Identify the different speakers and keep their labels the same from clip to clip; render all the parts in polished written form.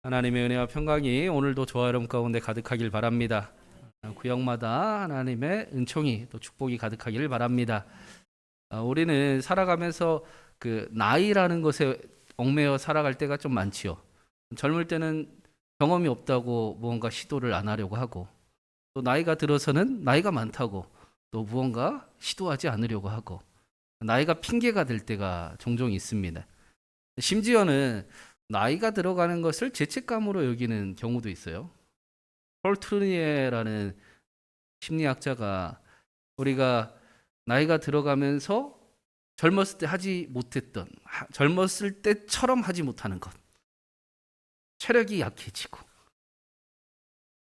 Speaker 1: 하나님의 은혜와 평강이 오늘도 저와 여러분 가운데 가득하길 바랍니다. 구역마다 하나님의 은총이 또 축복이 가득하기를 바랍니다. 우리는 살아가면서 그 나이라는 것에 얽매여 살아갈 때가 좀 많지요. 젊을 때는 경험이 없다고 무언가 시도를 안 하려고 하고, 또 나이가 들어서는 나이가 많다고 또 무언가 시도하지 않으려고 하고, 나이가 핑계가 될 때가 종종 있습니다. 심지어는 나이가 들어가는 것을 죄책감으로 여기는 경우도 있어요. 폴 트루니에라는 심리학자가 우리가 나이가 들어가면서 젊었을 때 하지 못했던, 젊었을 때처럼 하지 못하는 것, 체력이 약해지고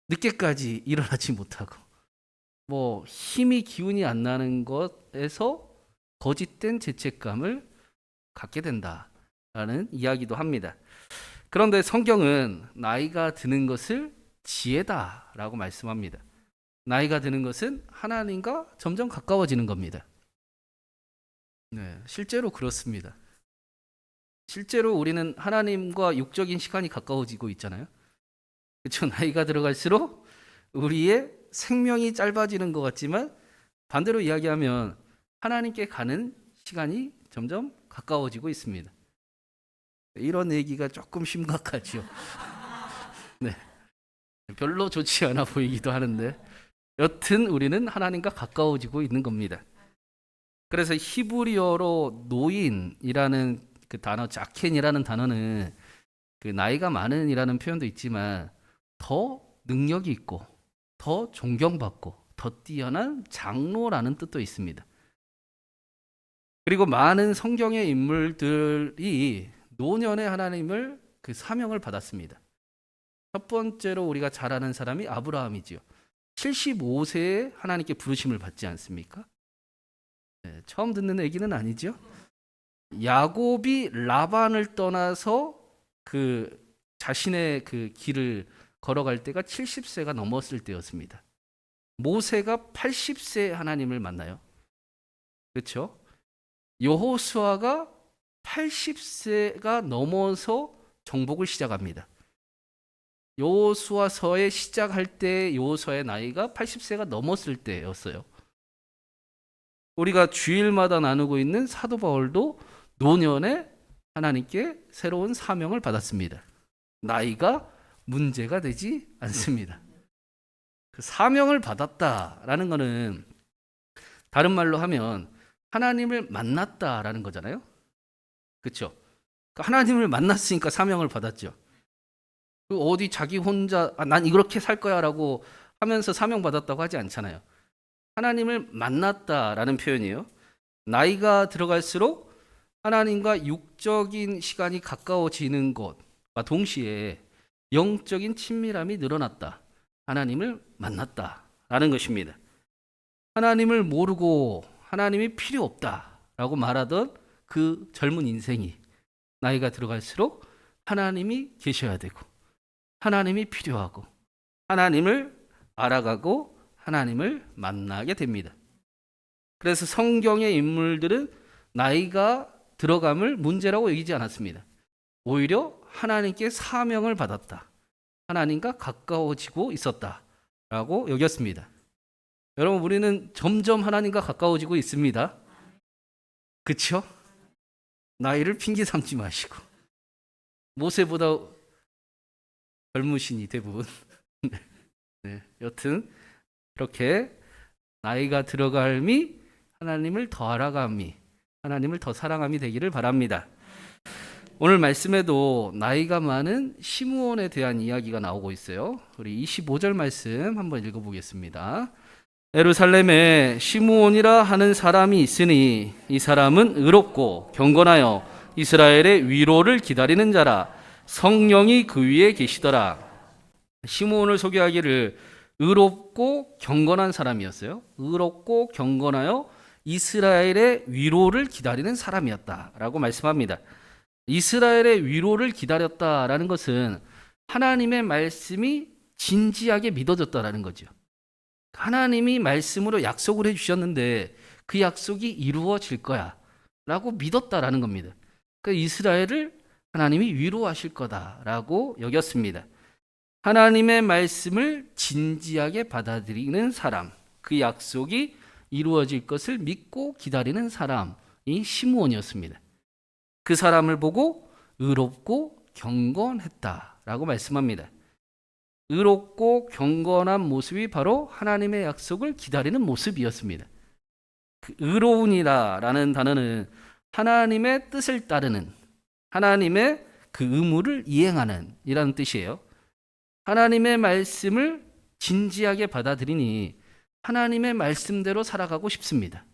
Speaker 1: 늦게까지 일어나지 못하고 뭐 힘이 기운이 안 나는 것에서 거짓된 죄책감을 갖게 된다라는 이야기도 합니다. 그런데 성경은 나이가 드는 것을 지혜다라고 말씀합니다. 나이가 드는 것은 하나님과 점점 가까워지는 겁니다. 네, 실제로 그렇습니다. 실제로 우리는 하나님과 육적인 시간이 가까워지고 있잖아요. 그렇죠? 나이가 들어갈수록 우리의 생명이 짧아지는 것 같지만 반대로 이야기하면 하나님께 가는 시간이 점점 가까워지고 있습니다. 이런 얘기가 조금 심각하죠. 네, 별로 좋지 않아 보이기도 하는데 여튼 우리는 하나님과 가까워지고 있는 겁니다. 그래서 히브리어로 노인이라는 그 단어, 자켄이라는 단어는 그 나이가 많은이라는 표현도 있지만 더 능력이 있고 더 존경받고 더 뛰어난 장로라는 뜻도 있습니다. 그리고 많은 성경의 인물들이 노년의 하나님을 그 사명을 받았습니다. 첫 번째로 우리가 잘 아는 사람이 아브라함이지요. 75세에 하나님께 부르심을 받지 않습니까? 네, 처음 듣는 얘기는 아니죠. 야곱이 라반을 떠나서 그 자신의 그 길을 걸어갈 때가 70세가 넘었을 때였습니다. 모세가 80세에 하나님을 만나요. 그렇죠? 여호수아가 80세가 넘어서 정복을 시작합니다. 여호수아서에 시작할 때 여호수아의 나이가 80세가 넘었을 때였어요. 우리가 주일마다 나누고 있는 사도 바울도 노년에 하나님께 새로운 사명을 받았습니다. 나이가 문제가 되지 않습니다. 그 사명을 받았다라는 것은 다른 말로 하면 하나님을 만났다라는 거잖아요. 그렇죠? 하나님을 만났으니까 사명을 받았죠. 어디 자기 혼자 난 이렇게 살 거야라고 하면서 사명 받았다고 하지 않잖아요. 하나님을 만났다라는 표현이에요. 나이가 들어갈수록 하나님과 육적인 시간이 가까워지는 것과 동시에 영적인 친밀함이 늘어났다. 하나님을 만났다라는 것입니다. 하나님을 모르고 하나님이 필요 없다라고 말하던 그 젊은 인생이 나이가 들어갈수록 하나님이 계셔야 되고 하나님이 필요하고 하나님을 알아가고 하나님을 만나게 됩니다. 그래서 성경의 인물들은 나이가 들어감을 문제라고 여기지 않았습니다. 오히려 하나님께 사명을 받았다. 하나님과 가까워지고 있었다라고 여겼습니다. 여러분, 우리는 점점 하나님과 가까워지고 있습니다. 그렇죠? 나이를 핑계 삼지 마시고 모세보다 젊으시니 대부분. 네, 여튼 그렇게 나이가 들어감이 하나님을 더 알아감이 하나님을 더 사랑함이 되기를 바랍니다. 오늘 말씀에도 나이가 많은 시므온에 대한 이야기가 나오고 있어요. 우리 25절 말씀 한번 읽어보겠습니다. 예루살렘에 시므온이라 하는 사람이 있으니 이 사람은 의롭고 경건하여 이스라엘의 위로를 기다리는 자라. 성령이 그 위에 계시더라. 시므온을 소개하기를 의롭고 경건한 사람이었어요. 의롭고 경건하여 이스라엘의 위로를 기다리는 사람이었다라고 말씀합니다. 이스라엘의 위로를 기다렸다라는 것은 하나님의 말씀이 진지하게 믿어졌다라는 거죠. 하나님이 말씀으로 약속을 해주셨는데 그 약속이 이루어질 거야 라고 믿었다라는 겁니다. 그러니까 이스라엘을 하나님이 위로하실 거다라고 여겼습니다. 하나님의 말씀을 진지하게 받아들이는 사람, 그 약속이 이루어질 것을 믿고 기다리는 사람이 시므온이었습니다. 그 사람을 보고 의롭고 경건했다라고 말씀합니다. 의롭고 경건한 모습이 바로 하나님의 약속을 기다리는 모습이었습니다. 그 의로운이라는 단어는 하나님의 뜻을 따르는, 하나님의 그 의무를 이행하는 이라는 뜻이에요. 하나님의 말씀을 진지하게 받아들이니 하나님의 말씀대로 살아가고 싶습니다.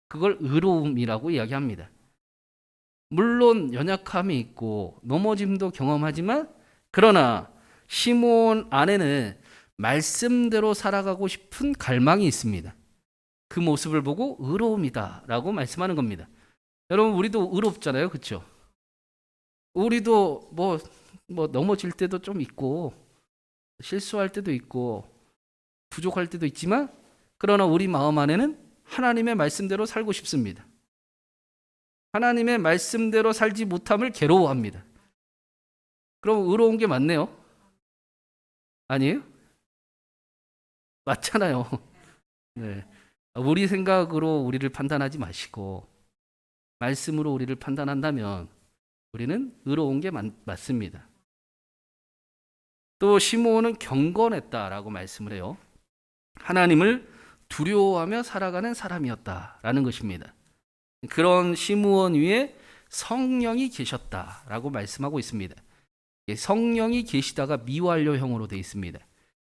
Speaker 1: 그걸 의로움이라고 이야기합니다. 물론 연약함이 있고 넘어짐도 경험하지만, 그러나 시므온 안에는 말씀대로 살아가고 싶은 갈망이 있습니다. 그 모습을 보고 의로움이다 라고 말씀하는 겁니다. 여러분, 우리도 의롭잖아요, 그렇죠? 우리도 뭐 넘어질 때도 좀 있고 실수할 때도 있고 부족할 때도 있지만, 그러나 우리 마음 안에는 하나님의 말씀대로 살고 싶습니다. 하나님의 말씀대로 살지 못함을 괴로워합니다. 그럼 의로운 게 맞네요? 아니에요? 맞잖아요. 네. 우리 생각으로 우리를 판단하지 마시고 말씀으로 우리를 판단한다면 우리는 의로운 게 맞습니다. 또 시므온은 경건했다라고 말씀을 해요. 하나님을 두려워하며 살아가는 사람이었다라는 것입니다. 그런 시므온 위에 성령이 계셨다라고 말씀하고 있습니다. 성령이 계시다가 미완료형으로 되어 있습니다.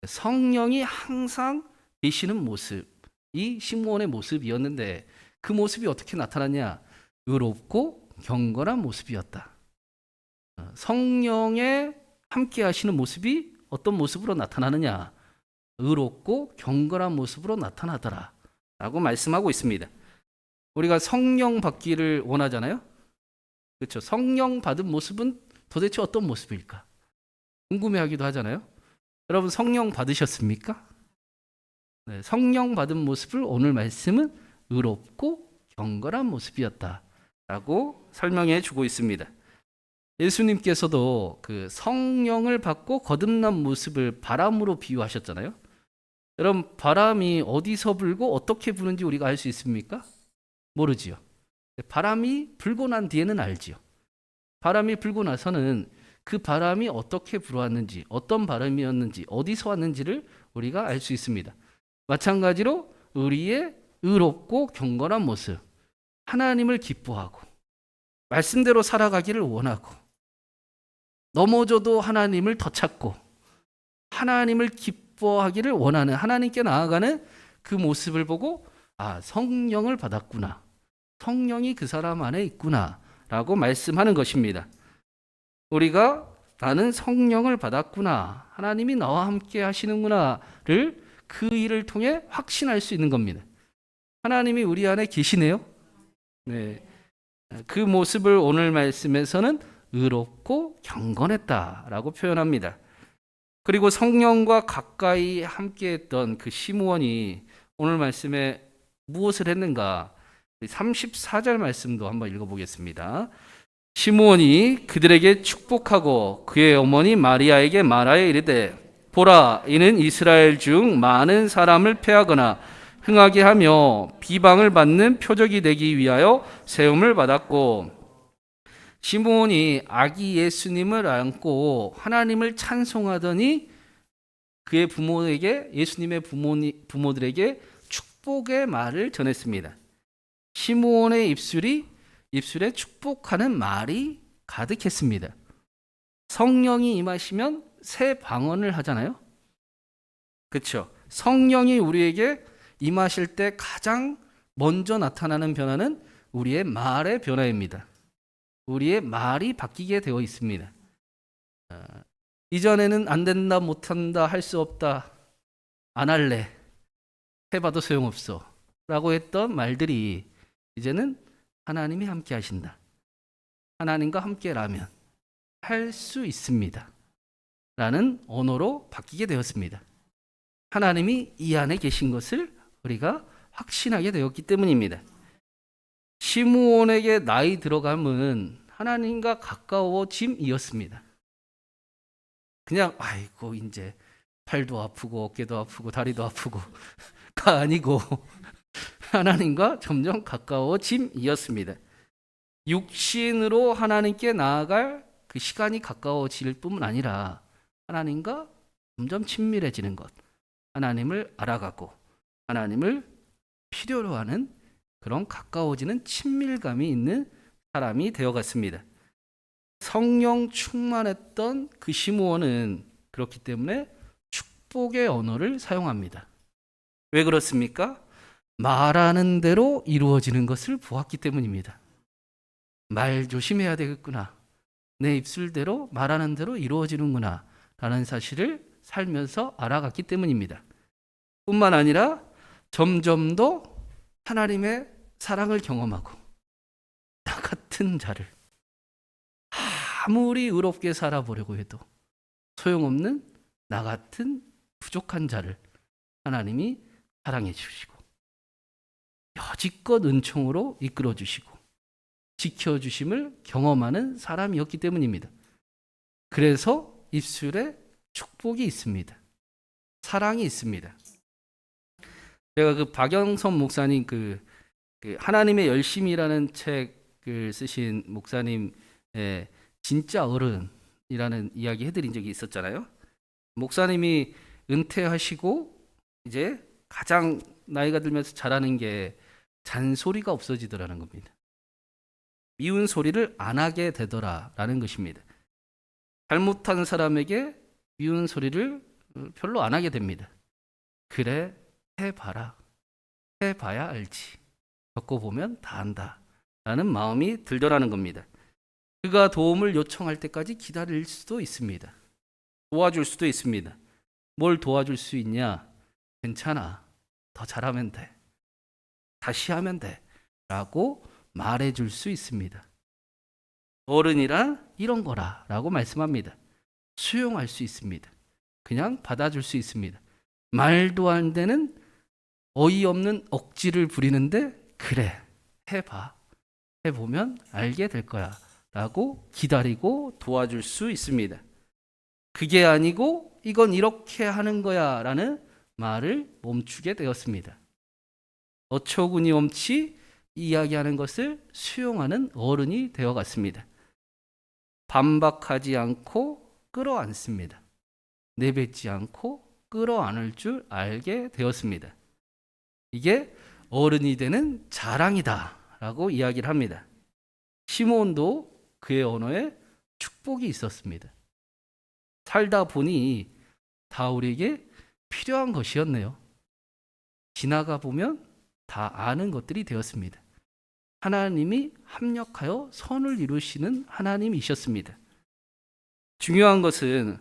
Speaker 1: 성령이 항상 계시는 모습이 시므온의 모습이었는데, 그 모습이 어떻게 나타났냐? 의롭고 경건한 모습이었다. 성령의 함께 하시는 모습이 어떤 모습으로 나타나느냐? 의롭고 경건한 모습으로 나타나더라 라고 말씀하고 있습니다. 우리가 성령 받기를 원하잖아요. 그렇죠? 성령 받은 모습은 도대체 어떤 모습일까? 궁금해하기도 하잖아요. 여러분, 성령 받으셨습니까? 네, 성령 받은 모습을 오늘 말씀은 의롭고 경건한 모습이었다라고 설명해 주고 있습니다. 예수님께서도 그 성령을 받고 거듭난 모습을 바람으로 비유하셨잖아요. 여러분, 바람이 어디서 불고 어떻게 부는지 우리가 알 수 있습니까? 모르지요. 바람이 불고 난 뒤에는 알지요. 바람이 불고 나서는 그 바람이 어떻게 불어왔는지, 어떤 바람이었는지, 어디서 왔는지를 우리가 알 수 있습니다. 마찬가지로 우리의 의롭고 경건한 모습, 하나님을 기뻐하고 말씀대로 살아가기를 원하고, 넘어져도 하나님을 더 찾고 하나님을 기뻐하기를 원하는, 하나님께 나아가는 그 모습을 보고, 아, 성령을 받았구나, 성령이 그 사람 안에 있구나 라고 말씀하는 것입니다. 우리가 나는 성령을 받았구나, 하나님이 나와 함께 하시는구나를 그 일을 통해 확신할 수 있는 겁니다. 하나님이 우리 안에 계시네요. 네. 그 모습을 오늘 말씀에서는 의롭고 경건했다라고 표현합니다. 그리고 성령과 가까이 함께했던 그 시므온이 오늘 말씀에 무엇을 했는가? 34절 말씀도 한번 읽어보겠습니다. 시므온이 그들에게 축복하고 그의 어머니 마리아에게 말하여 이르되, 보라, 이는 이스라엘 중 많은 사람을 패하거나 흥하게 하며 비방을 받는 표적이 되기 위하여 세움을 받았고, 시므온이 아기 예수님을 안고 하나님을 찬송하더니 그의 부모에게, 예수님의 부모들에게 축복의 말을 전했습니다. 시므온의 입술에 축복하는 말이 가득했습니다. 성령이 임하시면 새 방언을 하잖아요. 그렇죠? 성령이 우리에게 임하실 때 가장 먼저 나타나는 변화는 우리의 말의 변화입니다. 우리의 말이 바뀌게 되어 있습니다. 이전에는 안 된다, 못한다, 할 수 없다, 안 할래, 해봐도 소용없어 라고 했던 말들이 이제는 하나님이 함께 하신다, 하나님과 함께라면 할 수 있습니다 라는 언어로 바뀌게 되었습니다. 하나님이 이 안에 계신 것을 우리가 확신하게 되었기 때문입니다. 시므온에게 나이 들어감은 하나님과 가까워짐이었습니다. 그냥 아이고 이제 팔도 아프고 어깨도 아프고 다리도 아프고가 아니고 하나님과 점점 가까워짐이었습니다. 육신으로 하나님께 나아갈 그 시간이 가까워질 뿐만 아니라 하나님과 점점 친밀해지는 것, 하나님을 알아가고 하나님을 필요로 하는 그런 가까워지는 친밀감이 있는 사람이 되어갔습니다. 성령 충만했던 그 시므온은 그렇기 때문에 축복의 언어를 사용합니다. 왜 그렇습니까? 말하는 대로 이루어지는 것을 보았기 때문입니다. 말 조심해야 되겠구나. 내 입술대로 말하는 대로 이루어지는구나 라는 사실을 살면서 알아갔기 때문입니다. 뿐만 아니라 점점 더 하나님의 사랑을 경험하고 나 같은 자를 아무리 의롭게 살아보려고 해도 소용없는 나 같은 부족한 자를 하나님이 사랑해 주시고 여지껏 은총으로 이끌어 주시고 지켜주심을 경험하는 사람이었기 때문입니다. 그래서 입술에 축복이 있습니다. 사랑이 있습니다. 제가 그 박영선 목사님 그 하나님의 열심이라는 책을 쓰신 목사님의 진짜 어른이라는 이야기 해드린 적이 있었잖아요. 목사님이 은퇴하시고 이제 가장 나이가 들면서 잘하는 게 잔소리가 없어지더라는 겁니다. 미운 소리를 안 하게 되더라라는 것입니다. 잘못한 사람에게 미운 소리를 별로 안 하게 됩니다. 그래, 해봐라. 해봐야 알지. 겪어보면 다 안다. 라는 마음이 들더라는 겁니다. 그가 도움을 요청할 때까지 기다릴 수도 있습니다. 도와줄 수도 있습니다. 뭘 도와줄 수 있냐? 괜찮아. 더 잘하면 돼. 다시 하면 돼. 라고 말해줄 수 있습니다. 어른이란 이런 거라 라고 말씀합니다. 수용할 수 있습니다. 그냥 받아줄 수 있습니다. 말도 안 되는 어이없는 억지를 부리는데 그래 해봐. 해보면 알게 될 거야 라고 기다리고 도와줄 수 있습니다. 그게 아니고 이건 이렇게 하는 거야 라는 말을 멈추게 되었습니다. 어처구니 없이 이야기하는 것을 수용하는 어른이 되어갔습니다. 반박하지 않고 끌어안습니다. 내뱉지 않고 끌어안을 줄 알게 되었습니다. 이게 어른이 되는 자랑이다 라고 이야기를 합니다. 시므온도 그의 언어에 축복이 있었습니다. 살다 보니 다 우리에게 필요한 것이었네요. 지나가 보면 다 아는 것들이 되었습니다. 하나님이 합력하여 선을 이루시는 하나님이셨습니다. 중요한 것은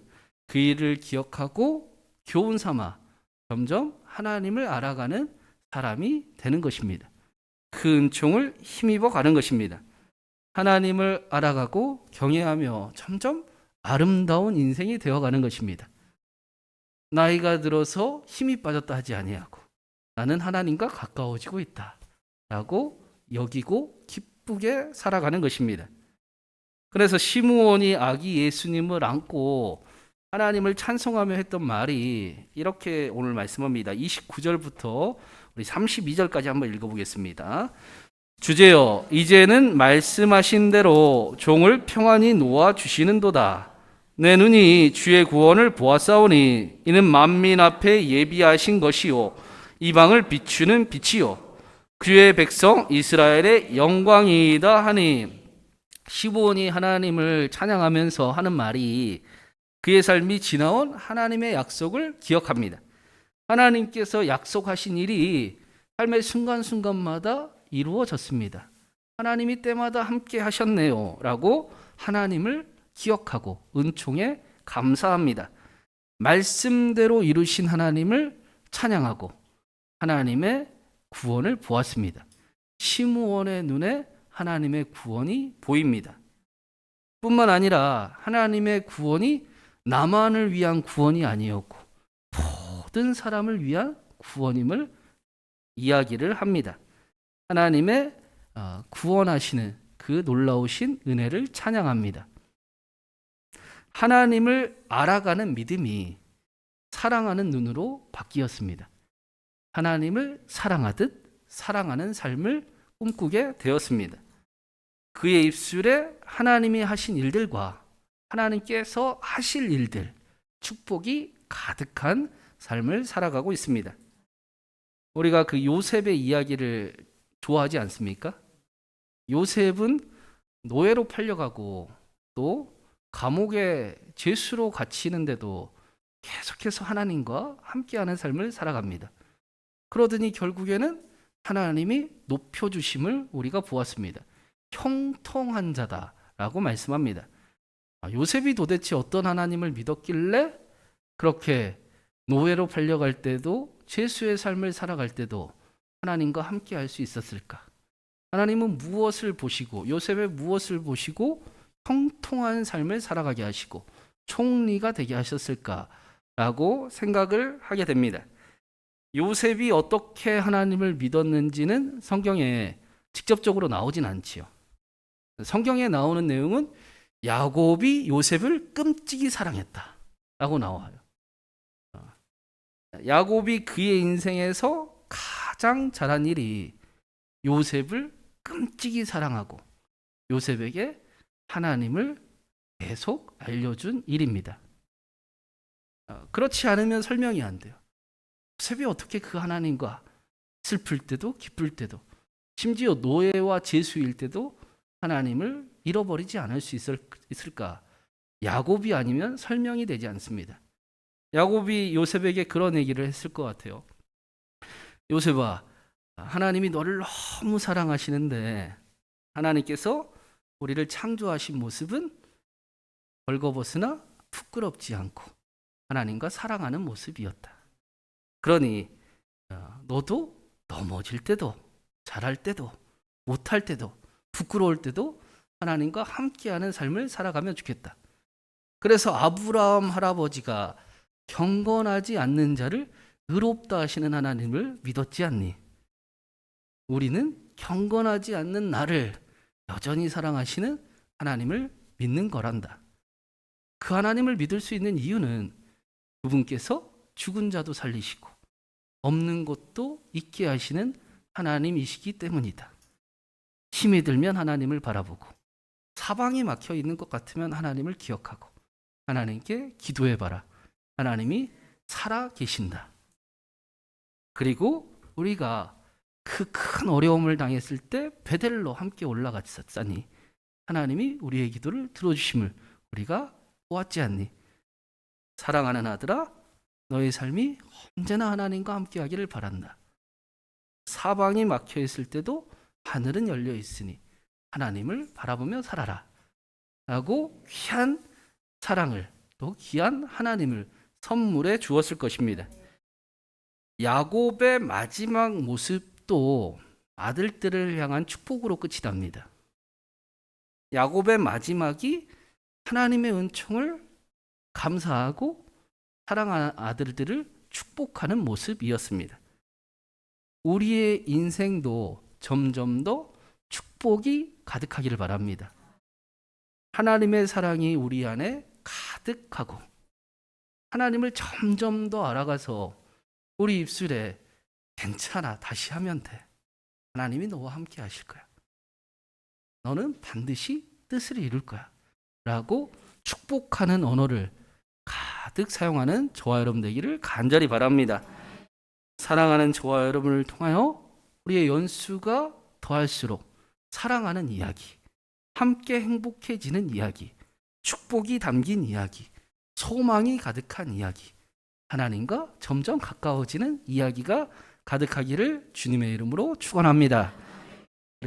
Speaker 1: 그 일을 기억하고 교훈 삼아 점점 하나님을 알아가는 사람이 되는 것입니다. 그 은총을 힘입어 가는 것입니다. 하나님을 알아가고 경외하며 점점 아름다운 인생이 되어가는 것입니다. 나이가 들어서 힘이 빠졌다 하지 아니하고 나는 하나님과 가까워지고 있다 라고 여기고 기쁘게 살아가는 것입니다. 그래서 시므온이 아기 예수님을 안고 하나님을 찬송하며 했던 말이 이렇게 오늘 말씀합니다. 29절부터 우리 32절까지 한번 읽어보겠습니다. 주제여 이제는 말씀하신 대로 종을 평안히 놓아주시는도다. 내 눈이 주의 구원을 보았사오니 이는 만민 앞에 예비하신 것이요 이방을 비추는 빛이요 그의 백성 이스라엘의 영광이다 하니 시므온이 하나님을 찬양하면서 하는 말이 그의 삶이 지나온 하나님의 약속을 기억합니다. 하나님께서 약속하신 일이 삶의 순간순간마다 이루어졌습니다. 하나님이 때마다 함께 하셨네요 라고 하나님을 기억하고 은총에 감사합니다. 말씀대로 이루신 하나님을 찬양하고 하나님의 구원을 보았습니다. 시므온의 눈에 하나님의 구원이 보입니다. 뿐만 아니라 하나님의 구원이 나만을 위한 구원이 아니었고 모든 사람을 위한 구원임을 이야기를 합니다. 하나님의 구원하시는 그 놀라우신 은혜를 찬양합니다. 하나님을 알아가는 믿음이 사랑하는 눈으로 바뀌었습니다. 하나님을 사랑하듯 사랑하는 삶을 꿈꾸게 되었습니다. 그의 입술에 하나님이 하신 일들과 하나님께서 하실 일들, 축복이 가득한 삶을 살아가고 있습니다. 우리가 그 요셉의 이야기를 좋아하지 않습니까? 요셉은 노예로 팔려가고 또 감옥에 죄수로 갇히는데도 계속해서 하나님과 함께하는 삶을 살아갑니다. 그러더니 결국에는 하나님이 높여주심을 우리가 보았습니다. 형통한 자다라고 말씀합니다. 요셉이 도대체 어떤 하나님을 믿었길래 그렇게 노예로 팔려갈 때도 죄수의 삶을 살아갈 때도 하나님과 함께 할 수 있었을까? 하나님은 무엇을 보시고 요셉의 무엇을 보시고 형통한 삶을 살아가게 하시고 총리가 되게 하셨을까라고 생각을 하게 됩니다. 요셉이 어떻게 하나님을 믿었는지는 성경에 직접적으로 나오진 않지요. 성경에 나오는 내용은 야곱이 요셉을 끔찍이 사랑했다라고 나와요. 야곱이 그의 인생에서 가장 잘한 일이 요셉을 끔찍이 사랑하고 요셉에게 하나님을 계속 알려준 일입니다. 그렇지 않으면 설명이 안 돼요. 요셉이 어떻게 그 하나님과 슬플 때도 기쁠 때도 심지어 노예와 죄수일 때도 하나님을 잃어버리지 않을 수 있을까? 야곱이 아니면 설명이 되지 않습니다. 야곱이 요셉에게 그런 얘기를 했을 것 같아요. 요셉아, 하나님이 너를 너무 사랑하시는데 하나님께서 우리를 창조하신 모습은 벌거벗으나 부끄럽지 않고 하나님과 사랑하는 모습이었다. 그러니 너도 넘어질 때도 잘할 때도 못할 때도 부끄러울 때도 하나님과 함께하는 삶을 살아가면 좋겠다. 그래서 아브라함 할아버지가 경건하지 않는 자를 의롭다 하시는 하나님을 믿었지 않니? 우리는 경건하지 않는 나를 여전히 사랑하시는 하나님을 믿는 거란다. 그 하나님을 믿을 수 있는 이유는 그분께서 죽은 자도 살리시고 없는 것도 있게 하시는 하나님이시기 때문이다. 힘이 들면 하나님을 바라보고 사방이 막혀 있는 것 같으면 하나님을 기억하고 하나님께 기도해봐라. 하나님이 살아 계신다. 그리고 우리가 그 큰 어려움을 당했을 때 베델로 함께 올라갔었으니 하나님이 우리의 기도를 들어주심을 우리가 보았지 않니? 사랑하는 아들아, 너의 삶이 언제나 하나님과 함께 하기를 바란다. 사방이 막혀 있을 때도 하늘은 열려 있으니 하나님을 바라보며 살아라. 라고 귀한 사랑을 또 귀한 하나님을 선물해 주었을 것입니다. 야곱의 마지막 모습도 아들들을 향한 축복으로 끝이 납니다. 야곱의 마지막이 하나님의 은총을 감사하고 사랑하는 아들들을 축복하는 모습이었습니다. 우리의 인생도 점점 더 축복이 가득하기를 바랍니다. 하나님의 사랑이 우리 안에 가득하고 하나님을 점점 더 알아가서 우리 입술에 괜찮아, 다시 하면 돼. 하나님이 너와 함께 하실 거야. 너는 반드시 뜻을 이룰 거야. 라고 축복하는 언어를 가득 사용하는 저와 여러분 되기를 간절히 바랍니다. 사랑하는 저와 여러분을 통하여 우리의 연수가 더할수록 사랑하는 이야기, 함께 행복해지는 이야기, 축복이 담긴 이야기, 소망이 가득한 이야기, 하나님과 점점 가까워지는 이야기가 가득하기를 주님의 이름으로 축원합니다.